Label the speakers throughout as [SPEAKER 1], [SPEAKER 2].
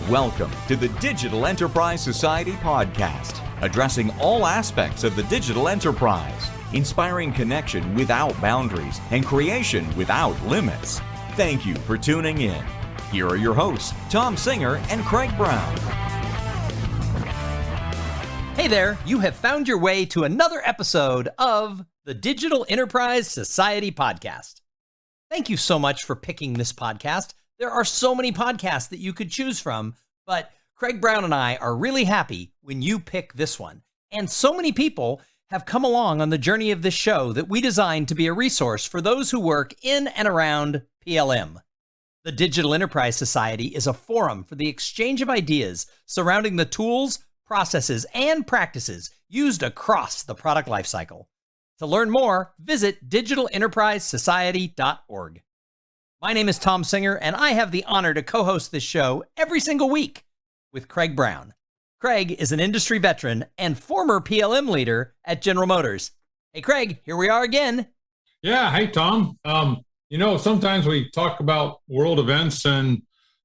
[SPEAKER 1] Welcome to the Digital Enterprise Society podcast, addressing all aspects of the digital enterprise, inspiring connection without boundaries and creation without limits. Thank you for tuning in. Here are your hosts, Thom Singer and Craig Brown.
[SPEAKER 2] Hey there, you have found your way to another episode of the Digital Enterprise Society podcast. Thank you so much for picking this podcast. There are so many podcasts that you could choose from, but Craig Brown and I are really happy when you pick this one. And so many people have come along on the journey of this show that we designed to be a resource for those who work in and around PLM. The Digital Enterprise Society is a forum for the exchange of ideas surrounding the tools, processes, and practices used across the product lifecycle. To learn more, visit digitalenterprisesociety.org. My name is Thom Singer, and I have the honor to co-host this show every single week with Craig Brown. Craig is an industry veteran and former PLM leader at General Motors. Hey, Craig, here we are again.
[SPEAKER 3] Yeah, hey, Tom. Sometimes we talk about world events, and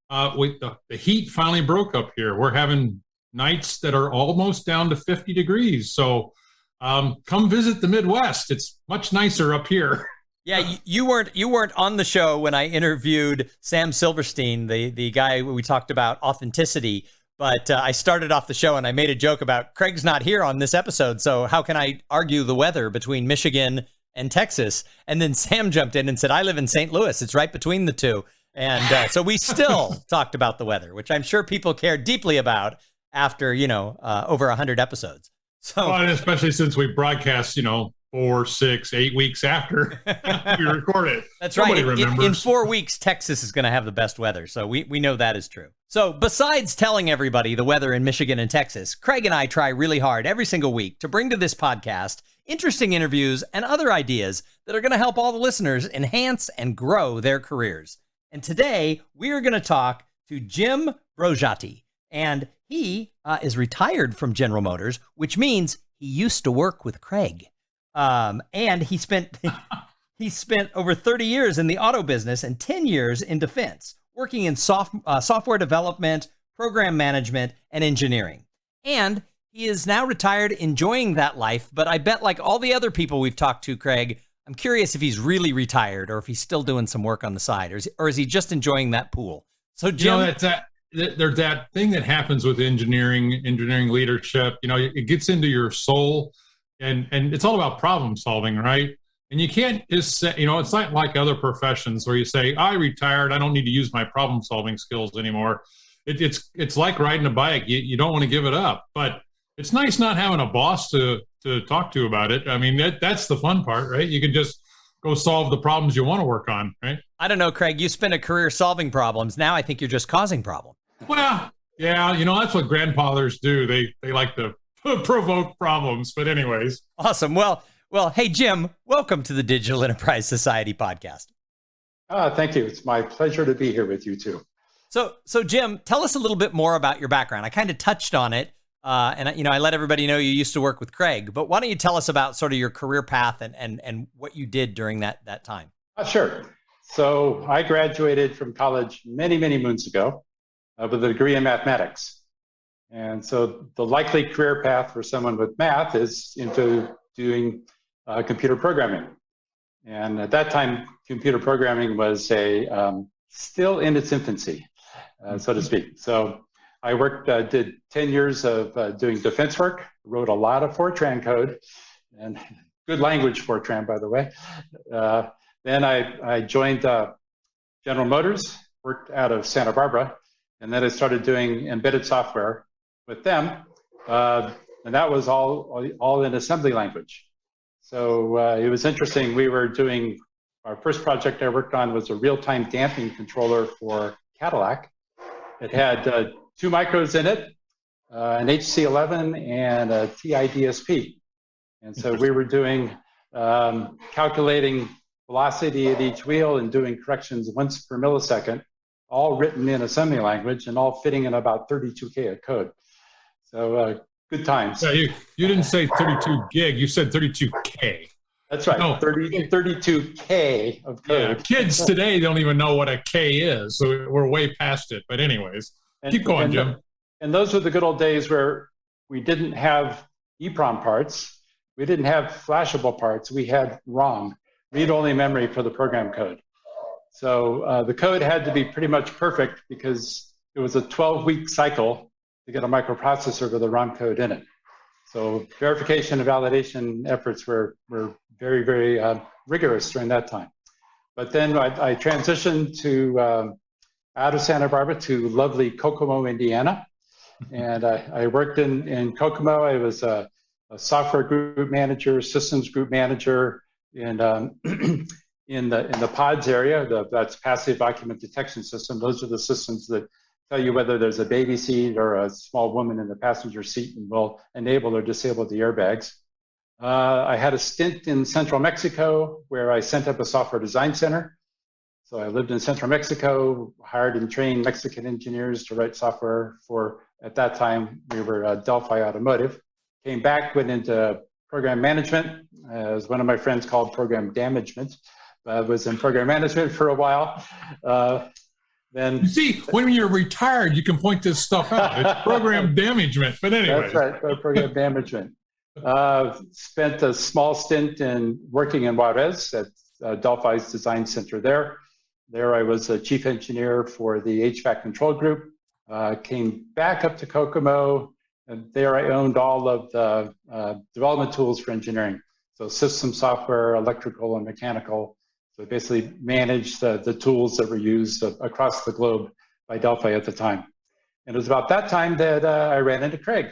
[SPEAKER 3] the heat finally broke up here. We're having nights that are almost down to 50 degrees. So come visit the Midwest. It's much nicer up here.
[SPEAKER 2] Yeah, you weren't on the show when I interviewed Sam Silverstein, the guy we talked about authenticity. But I started off the show and I made a joke about Craig's not here on this episode, so how can I argue the weather between Michigan and Texas? And then Sam jumped in and said, I live in St. Louis. It's right between the two. And so we still talked about the weather, which I'm sure people care deeply about after, over 100 episodes. So,
[SPEAKER 3] well, and especially since we broadcast, 4, 6, 8 weeks after we record it.
[SPEAKER 2] That's
[SPEAKER 3] Nobody
[SPEAKER 2] right.
[SPEAKER 3] remembers.
[SPEAKER 2] In 4 weeks, Texas is going to have the best weather. So we know that is true. So besides telling everybody the weather in Michigan and Texas, Craig and I try really hard every single week to bring to this podcast interesting interviews and other ideas that are going to help all the listeners enhance and grow their careers. And today we are going to talk to Jim Brogoitti. And he is retired from General Motors, which means he used to work with Craig. And he spent over 30 years in the auto business and 10 years in defense, working in software development, program management, and engineering. And he is now retired, enjoying that life. But I bet, like all the other people we've talked to, Craig, I'm curious if he's really retired or if he's still doing some work on the side, or is he just enjoying that pool? So, Jim,
[SPEAKER 3] there's that thing that happens with engineering leadership. It gets into your soul. And it's all about problem solving, right? And you can't just say, it's not like other professions where you say, I retired, I don't need to use my problem solving skills anymore. It's like riding a bike. You don't want to give it up. But it's nice not having a boss to talk to about it. I mean, that's the fun part, right? You can just go solve the problems you want to work on, right?
[SPEAKER 2] I don't know, Craig, you spent a career solving problems. Now I think you're just causing problems.
[SPEAKER 3] Well, yeah, that's what grandfathers do. They like to provoke problems. But anyways.
[SPEAKER 2] Awesome. Well, hey, Jim, welcome to the Digital Enterprise Society podcast.
[SPEAKER 4] Thank you. It's my pleasure to be here with you too.
[SPEAKER 2] So Jim, tell us a little bit more about your background. I kind of touched on it. And I let everybody know you used to work with Craig, but why don't you tell us about sort of your career path and what you did during that time?
[SPEAKER 4] Sure. So I graduated from college many, many moons ago with a degree in mathematics. And so the likely career path for someone with math is into doing computer programming. And at that time, computer programming was still in its infancy, so to speak. So I did 10 years of doing defense work, wrote a lot of Fortran code, and good language Fortran, by the way. Then I joined General Motors, worked out of Santa Barbara, and then I started doing embedded software with them, and that was all in assembly language. So it was interesting. We were doing, our first project I worked on was a real-time damping controller for Cadillac. It had 2 micros in it, an HC11 and a TIDSP. And so we were doing, calculating velocity at each wheel and doing corrections once per millisecond, all written in assembly language and all fitting in about 32K of code. So good times.
[SPEAKER 3] Yeah, you didn't say 32 gig, you said 32K.
[SPEAKER 4] That's right, no. 32K of code.
[SPEAKER 3] Yeah, kids today don't even know what a K is, so we're way past it. But anyways. Keep going, Jim.
[SPEAKER 4] And those were the good old days where we didn't have EEPROM parts. We didn't have flashable parts. We had ROM, read-only memory for the program code. So the code had to be pretty much perfect because it was a 12-week cycle to get a microprocessor with the ROM code in it. So verification and validation efforts were very, very rigorous during that time. But then I transitioned to out of Santa Barbara to lovely Kokomo, Indiana. And I worked in Kokomo. I was a software group manager, systems group manager in the PODS area. That's passive document detection system. Those are the systems that tell you whether there's a baby seat or a small woman in the passenger seat and will enable or disable the airbags. I had a stint in central Mexico where I sent up a software design center. So I lived in central Mexico, hired and trained Mexican engineers to write software for, at that time, we were Delphi Automotive. Came back, went into program management, as one of my friends called program damagement. I was in program management for a while. Then
[SPEAKER 3] you see, when you're retired, you can point this stuff out. It's program damagement. But anyway.
[SPEAKER 4] That's right, program damagement. Spent a small stint in working in Juarez at Delphi's design center there. There I was a chief engineer for the HVAC control group. Came back up to Kokomo, and there I owned all of the development tools for engineering. So system software, electrical and mechanical. So basically managed the tools that were used across the globe by Delphi at the time. And it was about that time that I ran into Craig.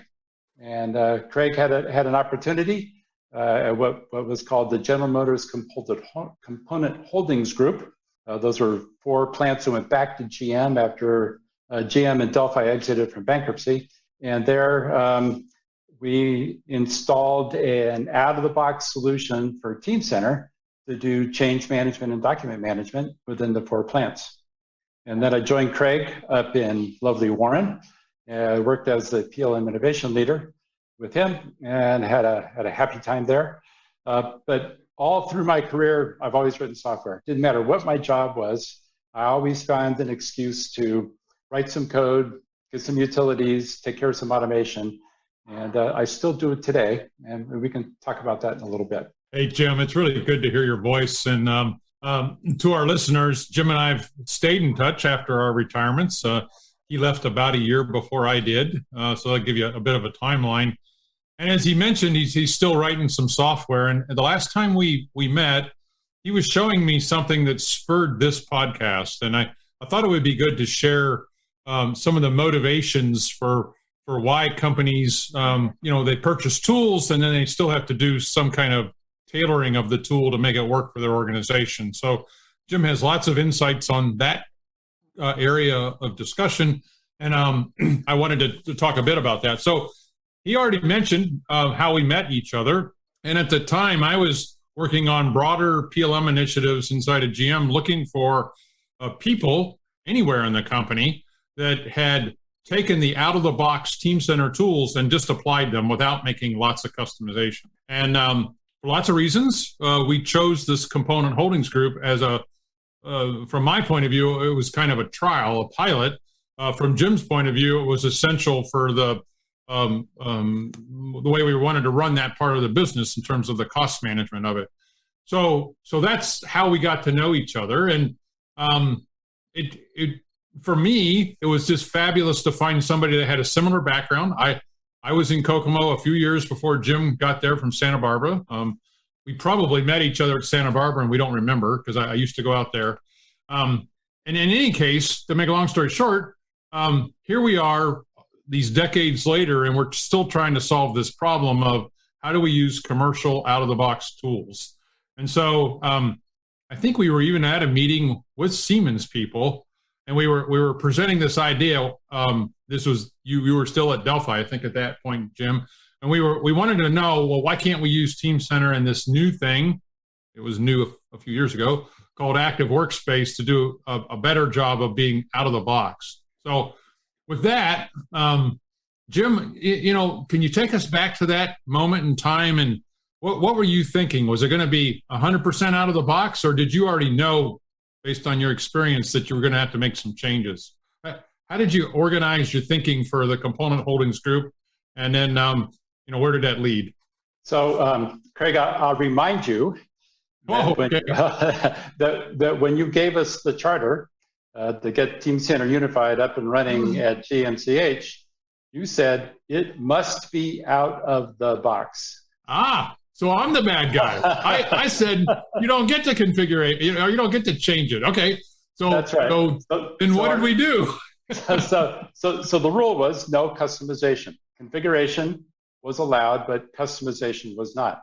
[SPEAKER 4] And Craig had an opportunity at what was called the General Motors Component Holdings Group. Those were 4 plants that went back to GM after GM and Delphi exited from bankruptcy. And there we installed an out-of-the-box solution for Team Center to do change management and document management within the 4 plants. And then I joined Craig up in lovely Warren. I worked as the PLM innovation leader with him and had a happy time there. But all through my career, I've always written software. Didn't matter what my job was. I always found an excuse to write some code, get some utilities, take care of some automation. And I still do it today. And we can talk about that in a little bit.
[SPEAKER 3] Hey, Jim, it's really good to hear your voice. And to our listeners, Jim and I have stayed in touch after our retirements. He left about a year before I did. So I'll give you a bit of a timeline. And as he mentioned, he's still writing some software. And the last time we met, he was showing me something that spurred this podcast. And I thought it would be good to share some of the motivations for why companies, they purchase tools and then they still have to do some kind of tailoring of the tool to make it work for their organization. So Jim has lots of insights on that area of discussion. And I wanted to talk a bit about that. So he already mentioned how we met each other. And at the time, I was working on broader PLM initiatives inside of GM, looking for people anywhere in the company that had taken the out-of-the-box Team Center tools and just applied them without making lots of customization. And for lots of reasons, we chose this component holdings group as from my point of view, it was kind of a trial, a pilot. From Jim's point of view, it was essential for the way we wanted to run that part of the business in terms of the cost management of it. So that's how we got to know each other. And for me, it was just fabulous to find somebody that had a similar background. I was in Kokomo a few years before Jim got there from Santa Barbara. We probably met each other at Santa Barbara, and we don't remember because I used to go out there. And in any case, to make a long story short, here we are these decades later, and we're still trying to solve this problem of how do we use commercial out-of-the-box tools. And so I think we were even at a meeting with Siemens people, and we were presenting this idea. This was you were still at Delphi, I think, at that point, Jim. And we wanted to know, well, why can't we use Team Center and this new thing? It was new a few years ago, called Active Workspace, to do a better job of being out of the box. So with that, Jim, can you take us back to that moment in time, and what were you thinking? Was it going to be 100% out of the box, or did you already know, based on your experience, that you were going to have to make some changes? how did you organize your thinking for the component holdings group? And then, where did that lead?
[SPEAKER 4] So, Craig, I'll remind you that when you gave us the charter to get Team Center Unified up and running at GMCH, you said it must be out of the box.
[SPEAKER 3] So I'm the bad guy. I said you don't get to configure it, you don't get to change it. Okay, so
[SPEAKER 4] that's right.
[SPEAKER 3] Then what did we do?
[SPEAKER 4] So the rule was no customization. Configuration was allowed, but customization was not.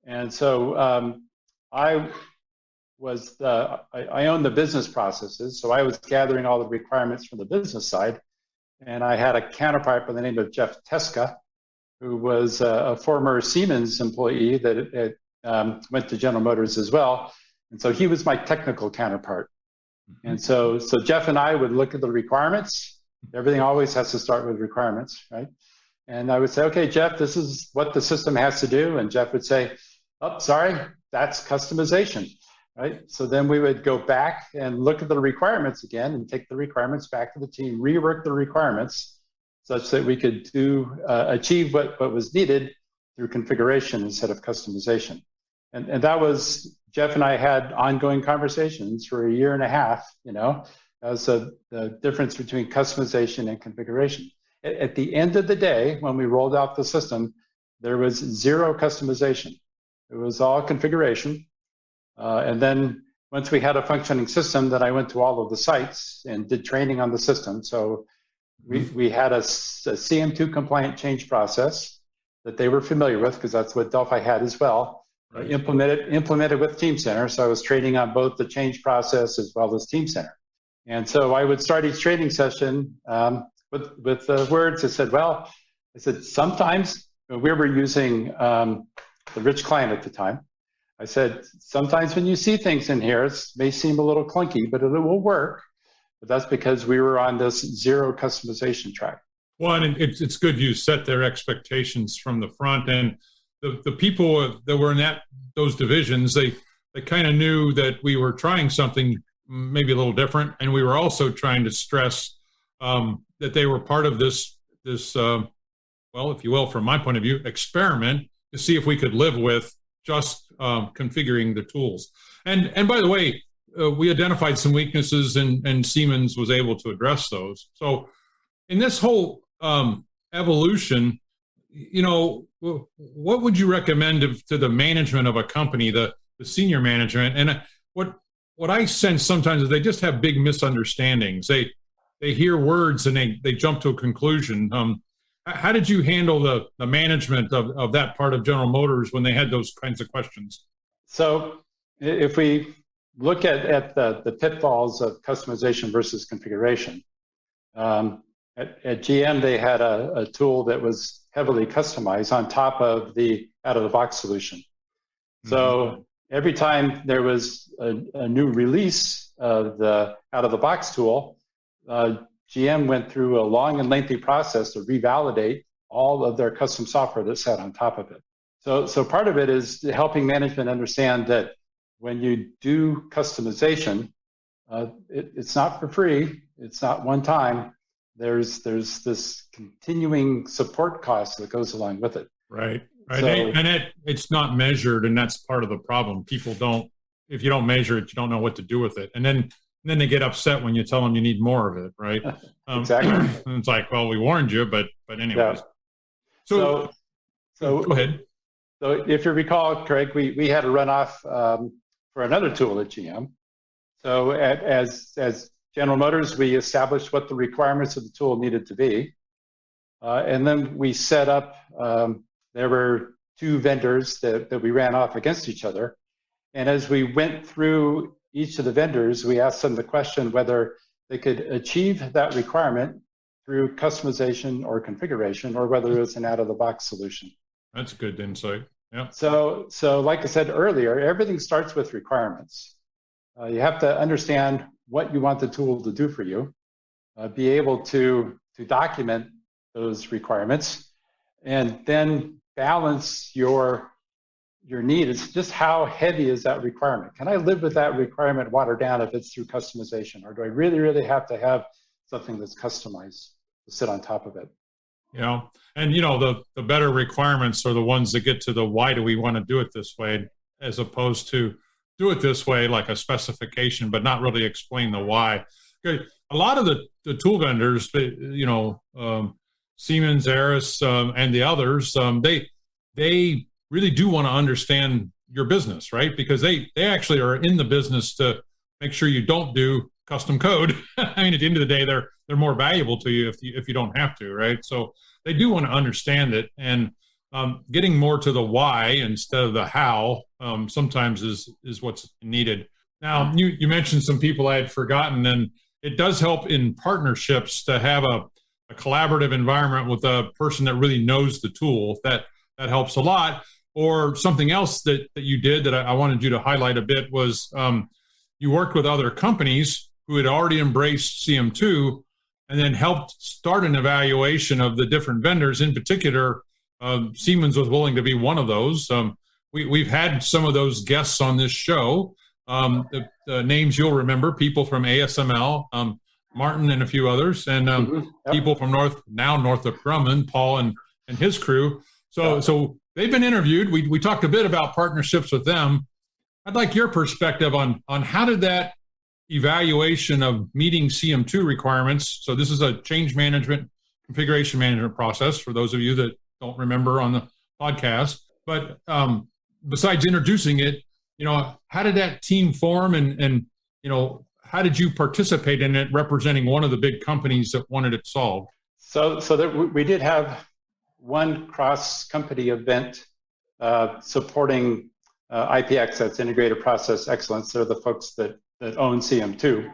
[SPEAKER 4] And so I own the business processes, so I was gathering all the requirements from the business side, and I had a counterpart by the name of Jeff Teska, who was a former Siemens employee that went to General Motors as well, and so he was my technical counterpart. And so Jeff and I would look at the requirements. Everything always has to start with requirements, right? And I would say, okay, Jeff, this is what the system has to do. And Jeff would say, oh, sorry, that's customization, right? So then we would go back and look at the requirements again and take the requirements back to the team, rework the requirements such that we could achieve what was needed through configuration instead of customization. And that was, Jeff and I had ongoing conversations for a year and a half, as the difference between customization and configuration. At the end of the day, when we rolled out the system, there was zero customization. It was all configuration. And then once we had a functioning system, then I went to all of the sites and did training on the system. So we had a CM2 compliant change process that they were familiar with, because that's what Delphi had as well. Right. Implemented with Team Center. So I was training on both the change process as well as Team Center. And so I would start each training session with the words. I said, sometimes we were using the Rich Client at the time. I said, sometimes when you see things in here, it may seem a little clunky, but it will work. But that's because we were on this zero customization track.
[SPEAKER 3] Well, and it's good you set their expectations from the front. And the people that were in those divisions, they kind of knew that we were trying something maybe a little different. And we were also trying to stress that they were part of this well, if you will, from my point of view, experiment to see if we could live with just configuring the tools. And by the way, we identified some weaknesses, and Siemens was able to address those. So in this whole evolution, what would you recommend to the management of a company, the senior management? And what I sense sometimes is they just have big misunderstandings. They hear words and they jump to a conclusion. How did you handle the management of that part of General Motors when they had those kinds of questions?
[SPEAKER 4] So if we look at the pitfalls of customization versus configuration, at GM, they had a tool that was heavily customized on top of the out-of-the-box solution. So every time there was a new release of the out-of-the-box tool, GM went through a long and lengthy process to revalidate all of their custom software that sat on top of it. So part of it is helping management understand that when you do customization, it's not for free. It's not one time. There's this continuing support cost that goes along with it.
[SPEAKER 3] Right. So, and it's not measured, and that's part of the problem. People if you don't measure it, you don't know what to do with it. And then they get upset when you tell them you need more of it, right?
[SPEAKER 4] Exactly.
[SPEAKER 3] And it's like, well, we warned you, but anyways.
[SPEAKER 4] Yeah. So
[SPEAKER 3] go ahead.
[SPEAKER 4] So if you recall, Craig, we had a runoff for another tool at GM. So as General Motors, we established what the requirements of the tool needed to be. And then we set up, there were two vendors that we ran off against each other. And as we went through each of the vendors, we asked them the question whether they could achieve that requirement through customization or configuration, or whether it was an out-of-the-box solution.
[SPEAKER 3] That's good insight. Yeah.
[SPEAKER 4] So like I said earlier, everything starts with requirements. You have to understand what you want the tool to do for you, be able to document those requirements, and then balance your need. It's just how heavy is that requirement? Can I live with that requirement watered down if it's through customization? Or do I really, really have to have something that's customized to sit on top of it.
[SPEAKER 3] And the better requirements are the ones that get to the why do we want to do it this way, as opposed to do it this way like a specification, but not really explain the why. Okay. A lot of the tool vendors, Siemens, Aris, and the others, they really do want to understand your business, right? Because they actually are in the business to make sure you don't do custom code. I mean, at the end of the day, they're more valuable to you if you don't have to, right? So they do want to understand it, and getting more to the why instead of the how sometimes is what's needed. Now, you mentioned some people I had forgotten, and it does help in partnerships to have a collaborative environment with a person that really knows the tool. That helps a lot. Or something else that you did that I wanted you to highlight a bit was you worked with other companies who had already embraced CM2 and then helped start an evaluation of the different vendors. In particular, Siemens was willing to be one of those. We've had some of those guests on this show. The names you'll remember, people from ASML, Martin and a few others, and people from Northrop Grumman, Paul and his crew. So they've been interviewed. We talked a bit about partnerships with them. I'd like your perspective on how did that evaluation of meeting CM2 requirements. So this is a change management, configuration management process for those of you that don't remember on the podcast. But besides introducing it, how did that team form, and how did you participate in it, representing one of the big companies that wanted it solved?
[SPEAKER 4] So we did have one cross-company event supporting IPX, that's Integrated Process Excellence. They're the folks that own CM2.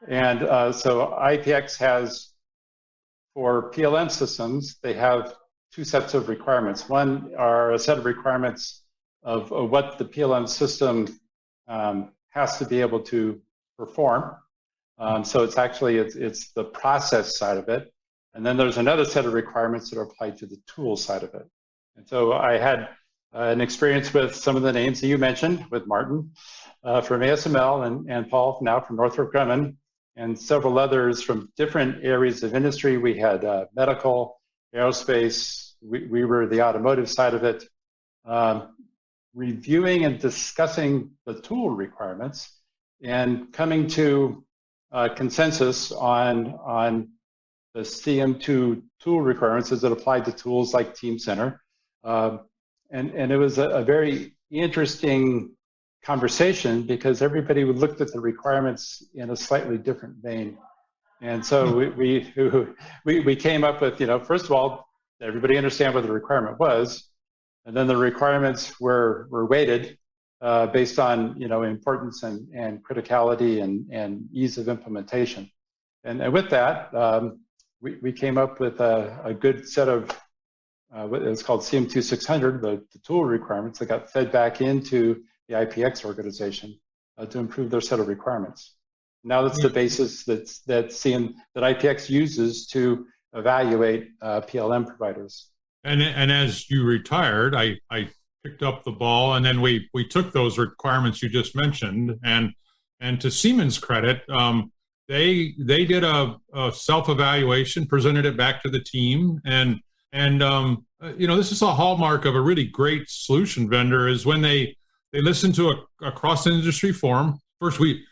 [SPEAKER 4] And so IPX has, for PLM systems, they have two sets of requirements. One are a set of requirements of what the PLM system has to be able to perform. So it's the process side of it. And then there's another set of requirements that are applied to the tool side of it. And so I had an experience with some of the names that you mentioned, with Martin from ASML and Paul now from Northrop Grumman, and several others from different areas of industry. We had medical, aerospace, we were the automotive side of it, reviewing and discussing the tool requirements and coming to consensus on the CM2 tool requirements as it applied to tools like Team Center. And it was a very interesting conversation because everybody looked at the requirements in a slightly different vein. And so we came up with, first of all, everybody understand what the requirement was. And then the requirements were weighted based on, importance and criticality and ease of implementation. And with that, we came up with a good set of what is called CM2 600, the tool requirements that got fed back into the IPX organization to improve their set of requirements. Now that's the basis that IPX uses to evaluate PLM providers.
[SPEAKER 3] And as you retired, I picked up the ball, and then we took those requirements you just mentioned, and to Siemens' credit, they did a self-evaluation, presented it back to the team, and this is a hallmark of a really great solution vendor is when they listen to a cross-industry forum. First, we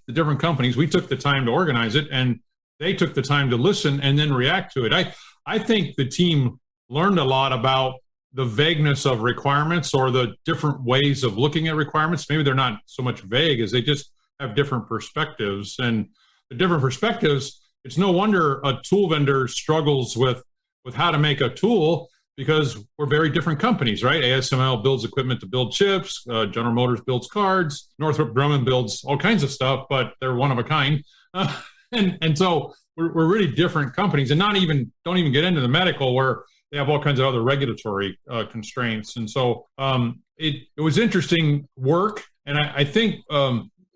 [SPEAKER 3] the different companies, we took the time to organize it, and they took the time to listen and then react to it. I think the team learned a lot about the vagueness of requirements or the different ways of looking at requirements. Maybe they're not so much vague as they just have different perspectives. And the different perspectives, it's no wonder a tool vendor struggles with how to make a tool, because we're very different companies, right? ASML builds equipment to build chips. General Motors builds cards. Northrop Grumman builds all kinds of stuff, but they're one of a kind. And so we're really different companies, and don't even get into the medical where they have all kinds of other regulatory constraints. And so it was interesting work. And I think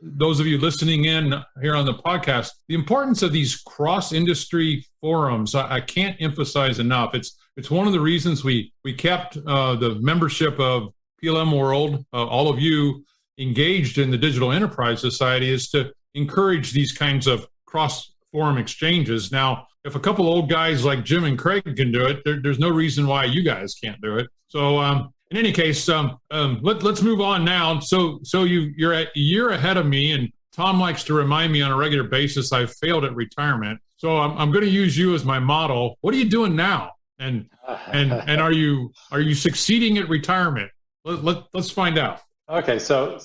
[SPEAKER 3] those of you listening in here on the podcast, the importance of these cross-industry forums, I can't emphasize enough. It's one of the reasons we kept the membership of PLM World, all of you engaged in the Digital Enterprise Society, is to encourage these kinds of cross forum exchanges. Now, if a couple old guys like Jim and Craig can do it, there's no reason why you guys can't do it. So in any case, let's move on now. So you're a year ahead of me, and Tom likes to remind me on a regular basis I've failed at retirement. So I'm going to use you as my model. What are you doing now? And are you succeeding at retirement? Let's find out.
[SPEAKER 4] Okay, so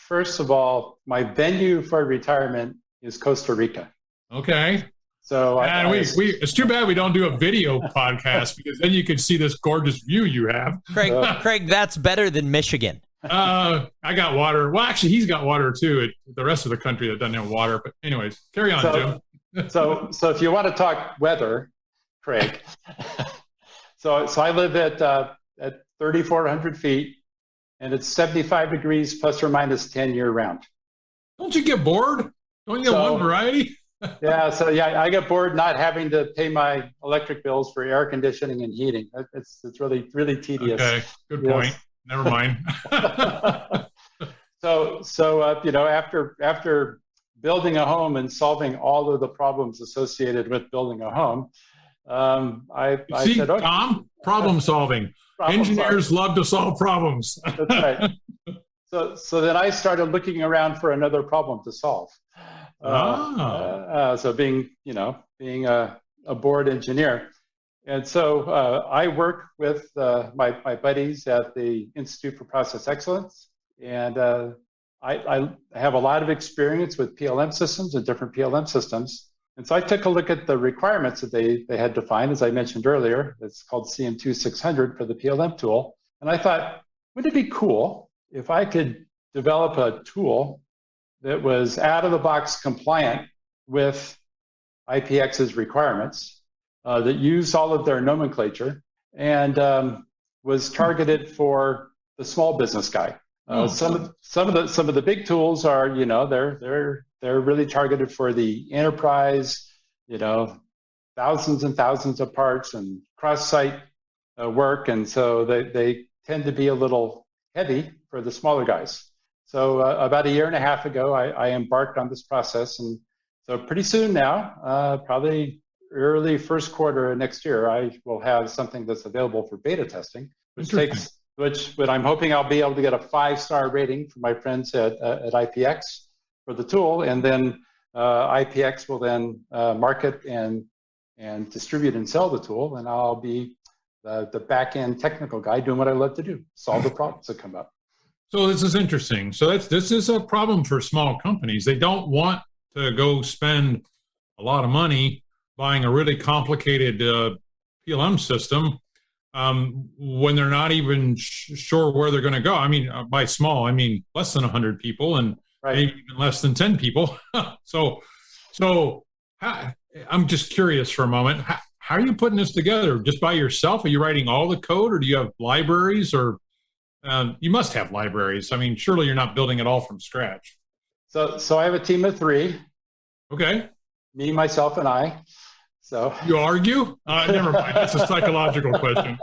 [SPEAKER 4] first of all, my venue for retirement is Costa Rica.
[SPEAKER 3] Okay.
[SPEAKER 4] So
[SPEAKER 3] it's too bad we don't do a video podcast, because then you can see this gorgeous view you have.
[SPEAKER 2] Craig, that's better than Michigan.
[SPEAKER 3] I got water. Well, actually, he's got water too. The rest of the country that doesn't have water. But anyways, carry on, Jim.
[SPEAKER 4] so if you want to talk weather, Craig. So I live at 3,400 feet, and it's 75 degrees plus or minus 10 year round.
[SPEAKER 3] Don't you get bored? Don't you get one variety?
[SPEAKER 4] Yeah, I get bored not having to pay my electric bills for air conditioning and heating. It's really, really tedious.
[SPEAKER 3] Okay, good point. Never mind.
[SPEAKER 4] After building a home and solving all of the problems associated with building a home, I said, okay.
[SPEAKER 3] Tom, problem solving. Engineers love to solve problems.
[SPEAKER 4] That's right. So then I started looking around for another problem to solve. So being a board engineer. And so I work with my buddies at the Institute for Process Excellence. And I have a lot of experience with PLM systems and different PLM systems. And so I took a look at the requirements that they had defined, as I mentioned earlier. It's called CM2600 for the PLM tool. And I thought, wouldn't it be cool if I could develop a tool that was out of the box compliant with IPX's requirements, that used all of their nomenclature, and was targeted for the small business guy. Some of the big tools are, they're really targeted for the enterprise, thousands and thousands of parts and cross-site work, and so they tend to be a little heavy for the smaller guys. So about a year and a half ago, I embarked on this process, and so pretty soon now, probably early first quarter of next year, I will have something that's available for beta testing, but I'm hoping I'll be able to get a 5-star rating from my friends at IPX for the tool, and then IPX will then market and distribute and sell the tool, and I'll be the back-end technical guy doing what I love to do, solve the problems that come up.
[SPEAKER 3] So this is interesting. So this is a problem for small companies. They don't want to go spend a lot of money buying a really complicated PLM system when they're not even sure where they're going to go. I mean, by small, I mean less than 100 people and maybe even less than 10 people. So I'm just curious for a moment. How are you putting this together? Just by yourself? Are you writing all the code, or do you have libraries, or you must have libraries? I mean, surely you're not building it all from scratch.
[SPEAKER 4] So I have a team of 3.
[SPEAKER 3] Okay.
[SPEAKER 4] Me, myself, and I. So
[SPEAKER 3] you argue? Never mind. That's a psychological question.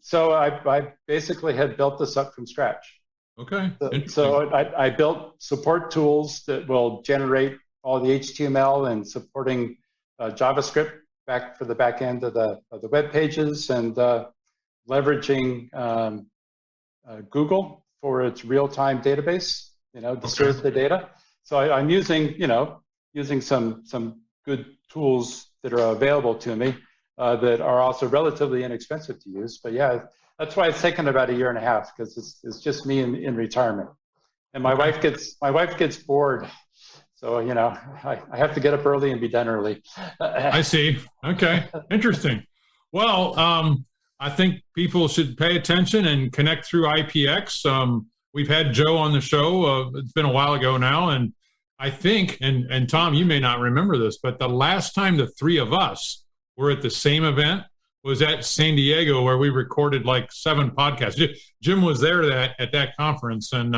[SPEAKER 4] So I basically had built this up from scratch.
[SPEAKER 3] Okay.
[SPEAKER 4] So I built support tools that will generate all the HTML and supporting JavaScript back for the back end of the web pages, and leveraging Google for its real-time database, to serve the data. So I'm using some good tools that are available to me that are also relatively inexpensive to use. But yeah, that's why it's taken about a year and a half, because it's just me in retirement, and my wife gets bored. So I have to get up early and be done early.
[SPEAKER 3] I see. Okay, interesting. Well, I think people should pay attention and connect through IPX. We've had Joe on the show. It's been a while ago now, and I think, and Tom, you may not remember this, but the last time the 3 of us were at the same event was at San Diego, where we recorded like 7 podcasts. Jim was there at that conference, and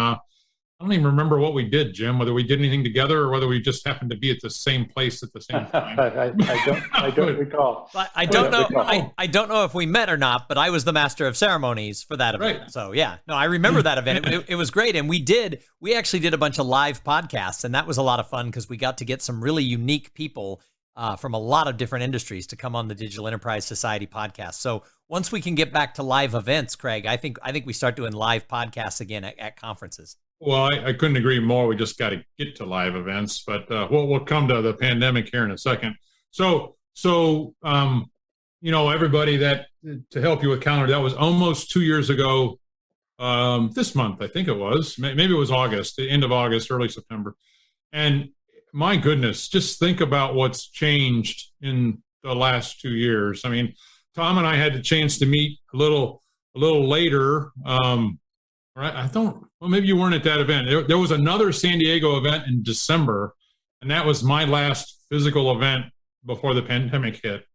[SPEAKER 3] I don't even remember what we did, Jim, whether we did anything together or whether we just happened to be at the same place at the same time.
[SPEAKER 4] I don't recall.
[SPEAKER 2] I don't know. I don't know if we met or not, but I was the master of ceremonies for that event.
[SPEAKER 3] Right.
[SPEAKER 2] So yeah, no, I remember that event. It was great. And we actually did a bunch of live podcasts, and that was a lot of fun because we got to get some really unique people from a lot of different industries to come on the Digital Enterprise Society podcast. So once we can get back to live events, Craig, I think we start doing live podcasts again at conferences.
[SPEAKER 3] Well, I couldn't agree more. We just got to get to live events, but we'll come to the pandemic here in a second. So everybody that to help you with calendar, that was almost 2 years ago. This month, I think it was. Maybe it was August, the end of August, early September. And my goodness, just think about what's changed in the last 2 years. I mean, Tom and I had the chance to meet a little later. Well, maybe you weren't at that event. There was another San Diego event in December, and that was my last physical event before the pandemic hit.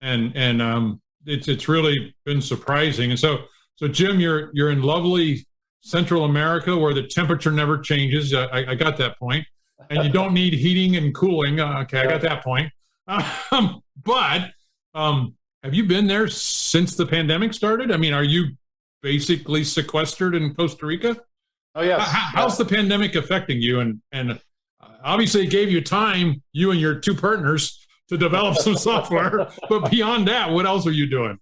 [SPEAKER 3] And it's really been surprising. And so Jim, you're in lovely Central America where the temperature never changes. I got that point. And you don't need heating and cooling. Okay, I got that point. But have you been there since the pandemic started? I mean, are you basically sequestered in Costa Rica?
[SPEAKER 4] Oh, yes.
[SPEAKER 3] How's the pandemic affecting you? And obviously it gave you time, you and your two partners, to develop some software. But beyond that, what else are you doing?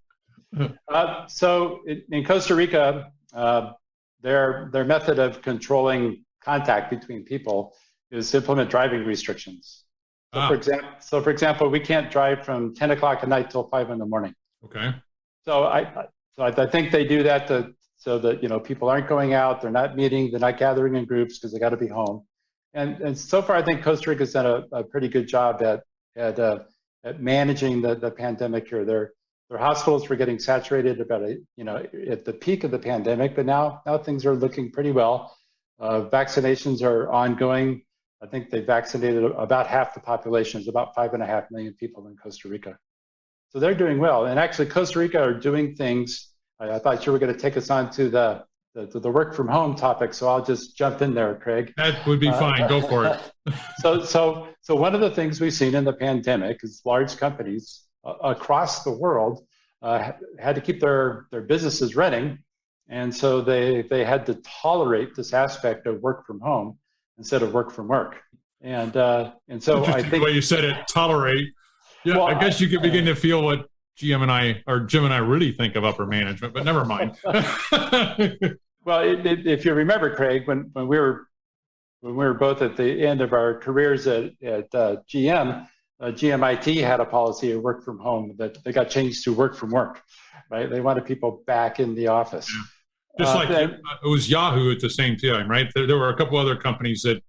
[SPEAKER 4] So in Costa Rica, their method of controlling contact between people is to implement driving restrictions. For example, we can't drive from 10 o'clock at night till 5 in the morning.
[SPEAKER 3] Okay.
[SPEAKER 4] So I think they do that so that people aren't going out, they're not meeting, they're not gathering in groups because they got to be home. And so far, I think Costa Rica's done a pretty good job at managing the pandemic here. Their hospitals were getting saturated at the peak of the pandemic, but now things are looking pretty well. Vaccinations are ongoing. I think they vaccinated about half the population. There's about 5.5 million people in Costa Rica. So they're doing well. And actually, Costa Rica are doing things. I thought you were going to take us on to the work from home topic, so I'll just jump in there, Craig.
[SPEAKER 3] That would be fine. Go for it.
[SPEAKER 4] So one of the things we've seen in the pandemic is large companies across the world had to keep their businesses running, and so they had to tolerate this aspect of work from home instead of work from work. And so I think
[SPEAKER 3] the way you said it, tolerate. Yeah, well, I guess you could begin to feel what Jim and I really think of upper management, but never mind.
[SPEAKER 4] Well, if you remember, Craig, when we were both at the end of our careers at GM, GMIT had a policy of work from home that they got changed to work from work, right? They wanted people back in the office.
[SPEAKER 3] Yeah. Just like it was Yahoo at the same time, right? There were a couple other companies that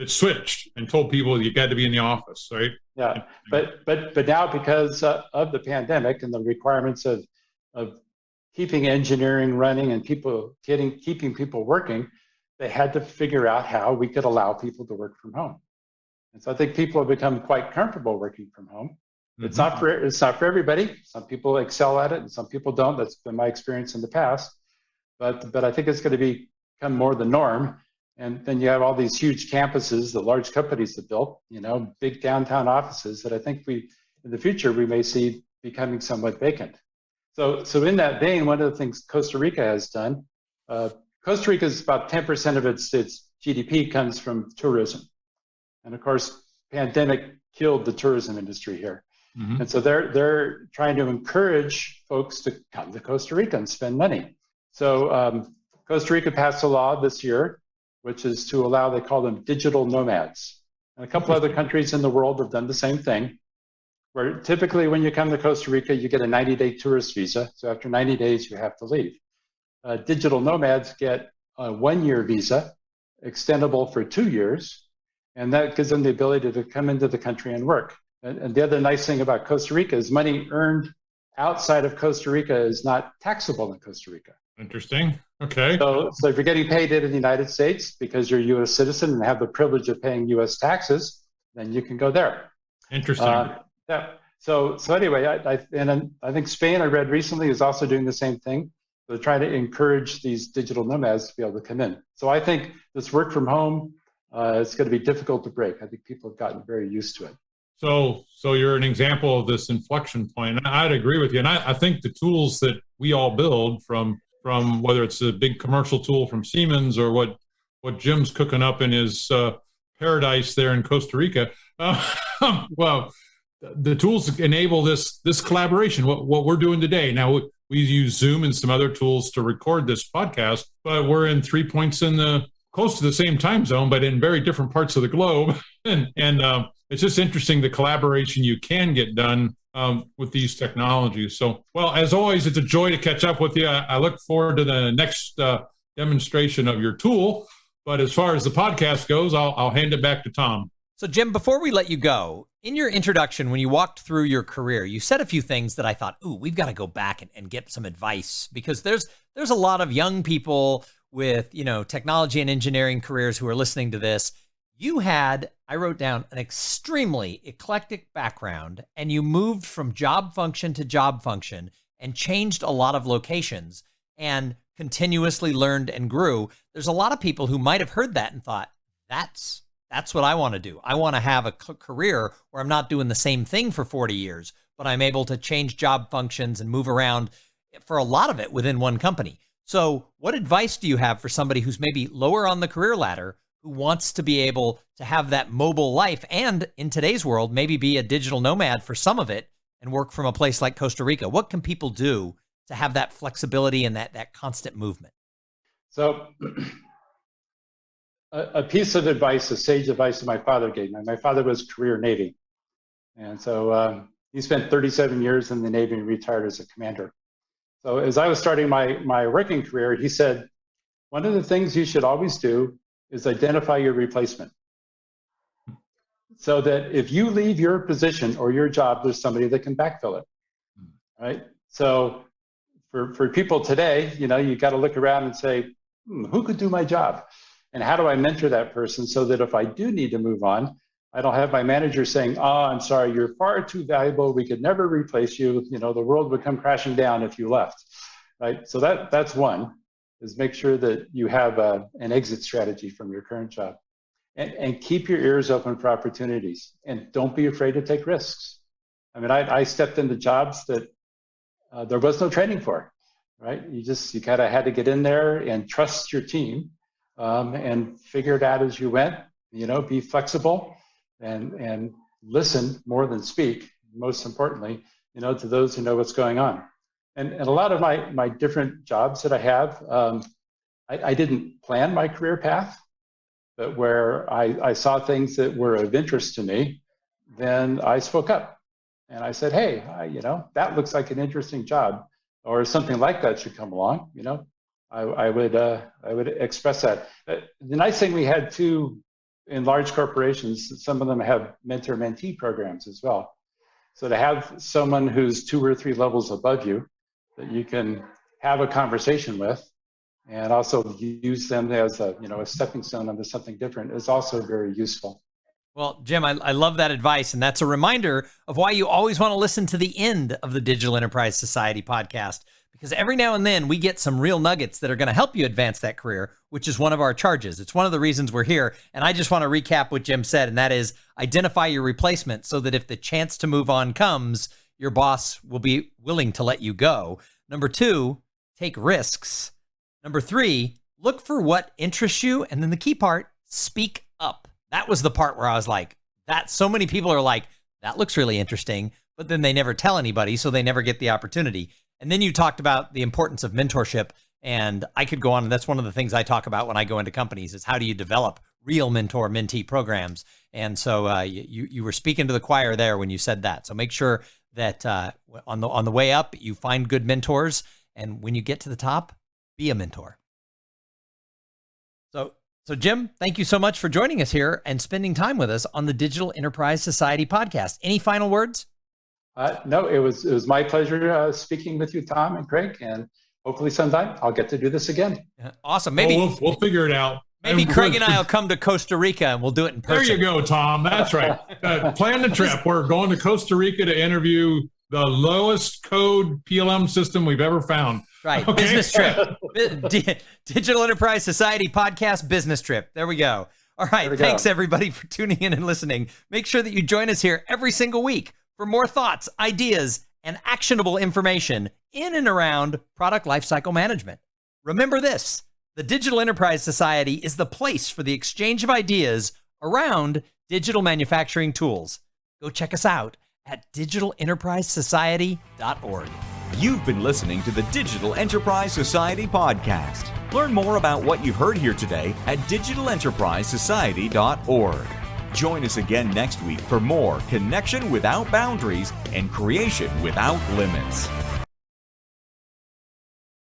[SPEAKER 3] switched and told people you got to be in the office, right?
[SPEAKER 4] Yeah, but now because of the pandemic and the requirements of keeping engineering running and keeping people working, they had to figure out how we could allow people to work from home. And so I think people have become quite comfortable working from home. Mm-hmm. It's not for everybody. Some people excel at it, and some people don't. That's been my experience in the past. But I think it's going to become more the norm. And then you have all these huge campuses that large companies have built, big downtown offices that I think in the future we may see becoming somewhat vacant. So in that vein, one of the things Costa Rica has done, Costa Rica is about 10% of its GDP comes from tourism. And of course, pandemic killed the tourism industry here. Mm-hmm. And so they're trying to encourage folks to come to Costa Rica and spend money. So Costa Rica passed a law this year, which is to allow, they call them digital nomads. And a couple other countries in the world have done the same thing, where typically when you come to Costa Rica, you get a 90-day tourist visa. So after 90 days, you have to leave. Digital nomads get a 1-year visa, extendable for 2 years, and that gives them the ability to come into the country and work. And the other nice thing about Costa Rica is money earned outside of Costa Rica is not taxable in Costa Rica.
[SPEAKER 3] Interesting. Okay.
[SPEAKER 4] So if you're getting paid in the United States because you're a U.S. citizen and have the privilege of paying U.S. taxes, then you can go there.
[SPEAKER 3] Interesting.
[SPEAKER 4] Yeah. So anyway, I think Spain, I read recently, is also doing the same thing. to try to encourage these digital nomads to be able to come in. So I think this work from home, it's going to be difficult to break. I think people have gotten very used to it.
[SPEAKER 3] So you're an example of this inflection point. And I'd agree with you. And I think the tools that we all build, from whether it's a big commercial tool from Siemens or what Jim's cooking up in his paradise there in Costa Rica, well, the tools enable this collaboration. What we're doing today. Now we use Zoom and some other tools to record this podcast, but we're in 3 points close to the same time zone, but in very different parts of the globe. and it's just interesting the collaboration you can get done with these technologies. So, well, as always, it's a joy to catch up with you. I look forward to the next demonstration of your tool. But as far as the podcast goes, I'll hand it back to Tom.
[SPEAKER 2] So, Jim, before we let you go, in your introduction, when you walked through your career, you said a few things that I thought, ooh, we've got to go back and get some advice, because there's a lot of young people with, technology and engineering careers who are listening to this. You had, I wrote down, an extremely eclectic background, and you moved from job function to job function and changed a lot of locations and continuously learned and grew. There's a lot of people who might have heard that and thought, that's what I want to do. I want to have a career where I'm not doing the same thing for 40 years, but I'm able to change job functions and move around for a lot of it within one company. So what advice do you have for somebody who's maybe lower on the career ladder, who wants to be able to have that mobile life and, in today's world, maybe be a digital nomad for some of it and work from a place like Costa Rica? What can people do to have that flexibility and that constant movement?
[SPEAKER 4] So a piece of advice, a sage advice that my father gave me. My father was career Navy. And so he spent 37 years in the Navy and retired as a commander. So as I was starting my working career, he said, one of the things you should always do is identify your replacement. So that if you leave your position or your job, there's somebody that can backfill it, right? So for people today, you got to look around and say, who could do my job? And how do I mentor that person so that if I do need to move on, I don't have my manager saying, I'm sorry, you're far too valuable. We could never replace you. The world would come crashing down if you left, right? So that's one, is make sure that you have an exit strategy from your current job. And keep your ears open for opportunities. And don't be afraid to take risks. I mean, I stepped into jobs that there was no training for, right? You kind of had to get in there and trust your team and figure it out as you went. Be flexible and listen more than speak, most importantly, to those who know what's going on. And a lot of my different jobs that I have, I didn't plan my career path, but where I saw things that were of interest to me, then I spoke up and I said, hey, that looks like an interesting job, or something like that should come along. I would express that. The nice thing we had too, in large corporations, some of them have mentor-mentee programs as well. So to have someone who's 2 or 3 levels above you that you can have a conversation with, and also use them as a stepping stone into something different, is also very useful.
[SPEAKER 2] Well, Jim, I love that advice, and that's a reminder of why you always want to listen to the end of the Digital Enterprise Society podcast, because every now and then we get some real nuggets that are going to help you advance that career, which is one of our charges. It's one of the reasons we're here, and I just want to recap what Jim said, and that is identify your replacement so that if the chance to move on comes, your boss will be willing to let you go. Number 2, take risks. Number 3, look for what interests you. And then the key part, speak up. That was the part where I was like, so many people are like, that looks really interesting, but then they never tell anybody, so they never get the opportunity. And then you talked about the importance of mentorship, and I could go on, and that's one of the things I talk about when I go into companies, is how do you develop real mentor-mentee programs. And so you were speaking to the choir there when you said that. So make sure that on the way up, you find good mentors, and when you get to the top, be a mentor. So Jim, thank you so much for joining us here and spending time with us on the Digital Enterprise Society podcast. Any final words?
[SPEAKER 4] No, it was my pleasure speaking with you, Tom and Craig, and hopefully sometime I'll get to do this again.
[SPEAKER 2] Awesome. Maybe
[SPEAKER 3] we'll figure it out.
[SPEAKER 2] Maybe Craig and I will come to Costa Rica and we'll do it in person.
[SPEAKER 3] There you go, Tom. That's right. Plan the trip. We're going to Costa Rica to interview the lowest code PLM system we've ever found.
[SPEAKER 2] right.
[SPEAKER 3] Okay.
[SPEAKER 2] Business trip. Digital Enterprise Society podcast business trip. There we go. All right. Thanks, everybody, for tuning in and listening. Make sure that you join us here every single week for more thoughts, ideas, and actionable information in and around product lifecycle management. Remember this, the Digital Enterprise Society is the place for the exchange of ideas around digital manufacturing tools. Go check us out at digitalenterprisesociety.org.
[SPEAKER 1] You've been listening to the Digital Enterprise Society podcast. Learn more about what you've heard here today at digitalenterprisesociety.org. Join us again next week for more connection without boundaries and creation without limits.